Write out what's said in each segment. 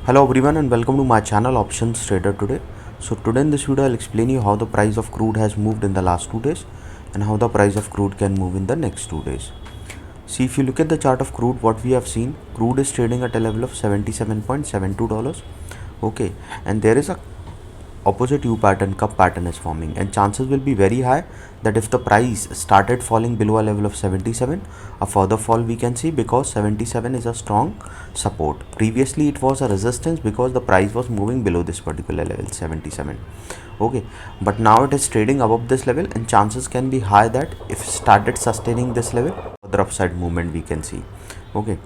Hello everyone and welcome to my channel Options Trader today. So today in this video I'll explain you how the price of crude has moved in the last 2 days and how the price of crude can move in the next 2 days. See, if you look at the chart of crude, what we have seen, crude is trading at a level of $77.72. Okay, and there is a opposite U pattern, cup pattern is forming, and chances will be very high that if the price started falling below a level of 77, a further fall we can see, because 77 is a strong support. Previously it was a resistance because the price was moving below this particular level 77. Okay, but now it is trading above this level, and chances can be high that if started sustaining this level, further upside movement we can see. Okay,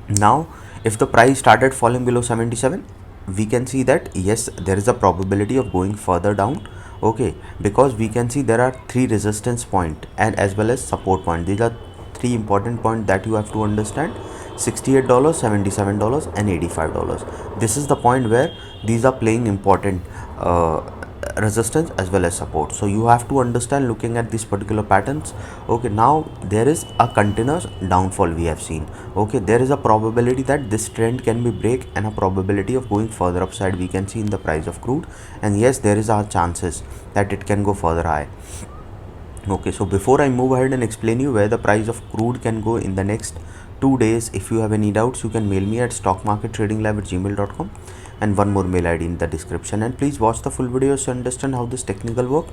now if the price started falling below 77, we can see that yes, there is a probability of going further down. Okay, because we can see there are three resistance point and as well as support point. These are three important points that you have to understand: $68, $77 and $85. This is the point where these are playing important resistance as well as support. So you have to understand looking at these particular patterns. Okay, now there is a continuous downfall we have seen. Okay, there is a probability that this trend can be break and a probability of going further upside we can see in the price of crude, and yes, there is our chances that it can go further high. Okay, so before I move ahead and explain you where the price of crude can go in the next 2 days, if you have any doubts, you can mail me at stockmarkettradinglab@gmail.com, and one more mail ID in the description. And please watch the full video to understand how this technical work,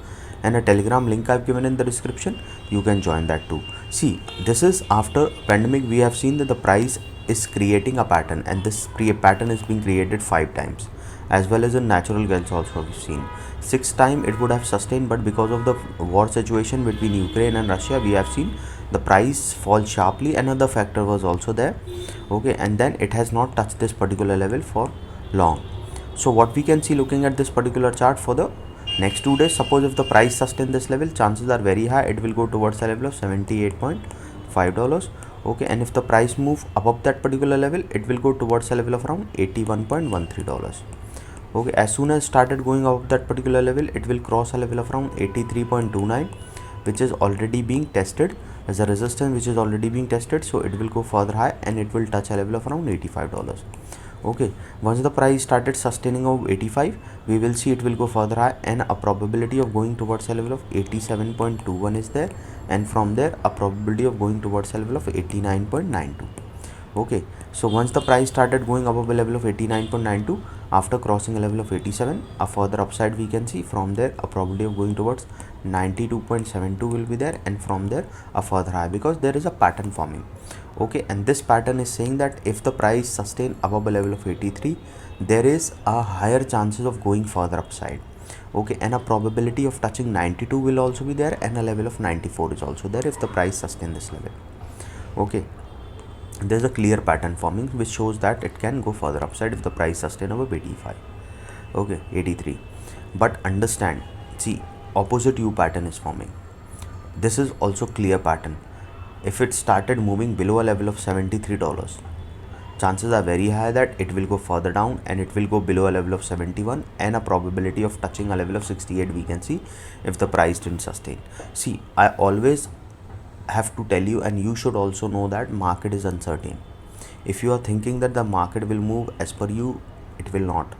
and a telegram link I've given in the description. You can join that too. See, this is after pandemic we have seen that the price is creating a pattern, and this pattern is being created 5 times, as well as in natural gas also we've seen. 6th time it would have sustained, but because of the war situation between Ukraine and Russia, we have seen the price fall sharply. Another factor was also there. Okay, and then it has not touched this particular level for long. So what we can see looking at this particular chart for the next 2 days, suppose if the price sustain this level, chances are very high it will go towards a level of $78.5. Okay, and if the price move above that particular level, it will go towards a level of around $81.13. Okay, as soon as started going up that particular level, it will cross a level of around 83.29, which is already being tested as a resistance, which is already being tested. So it will go further high and it will touch a level of around $85. Okay, once the price started sustaining of 85, we will see it will go further high, and a probability of going towards a level of 87.21 is there, and from there a probability of going towards a level of 89.92. Okay, so once the price started going above a level of 89.92, after crossing a level of 87, a further upside we can see. From there a probability of going towards 92.72 will be there, and from there a further high, because there is a pattern forming. Okay, and this pattern is saying that if the price sustain above a level of 83, there is a higher chances of going further upside. Okay, and a probability of touching 92 will also be there, and a level of 94 is also there if the price sustain this level. Okay, there's a clear pattern forming which shows that it can go further upside if the price sustain above 85. Okay, 83. But understand, see, opposite U pattern is forming. This is also clear pattern. If it started moving below a level of $73, chances are very high that it will go further down and it will go below a level of 71, and a probability of touching a level of 68 we can see if the price didn't sustain. See, I always have to tell you, and you should also know, that market is uncertain. If you are thinking that the market will move as per you, it will not.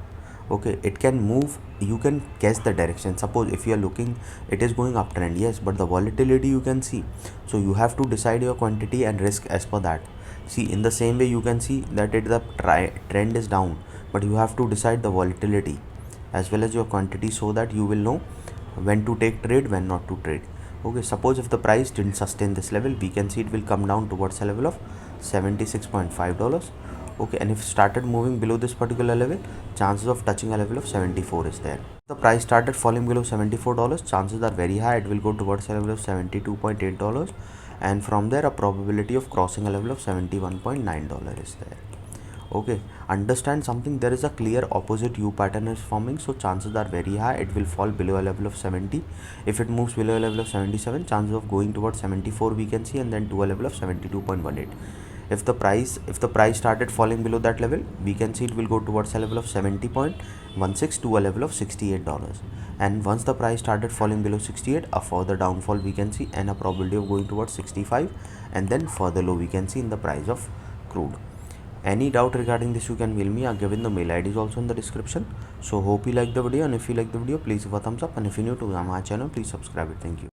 Okay, it can move, you can guess the direction. Suppose if you are looking, it is going uptrend, yes, but the volatility you can see, so you have to decide your quantity and risk as per that. See, in the same way you can see that the trend is down, but you have to decide the volatility as well as your quantity, so that you will know when to take trade, when not to trade. Okay, suppose if the price didn't sustain this level, we can see it will come down towards a level of $76.5. Okay, and if it started moving below this particular level, chances of touching a level of 74 is there. If the price started falling below $74, chances are very high it will go towards a level of $72.8, and from there a probability of crossing a level of $71.9 is there. Okay, understand something, there is a clear opposite U pattern is forming, so chances are very high it will fall below a level of 70. If it moves below a level of 77, chances of going towards 74 we can see, and then to a level of 72.18. If the price started falling below that level, we can see it will go towards a level of 70.16 to a level of $68. And once the price started falling below 68, a further downfall we can see, and a probability of going towards 65, and then further low we can see in the price of crude. Any doubt regarding this, you can mail me. I'll give in the mail ID is also in the description. So hope you like the video, and if you like the video, please give a thumbs up, and if you're new to my channel, please subscribe it. Thank you.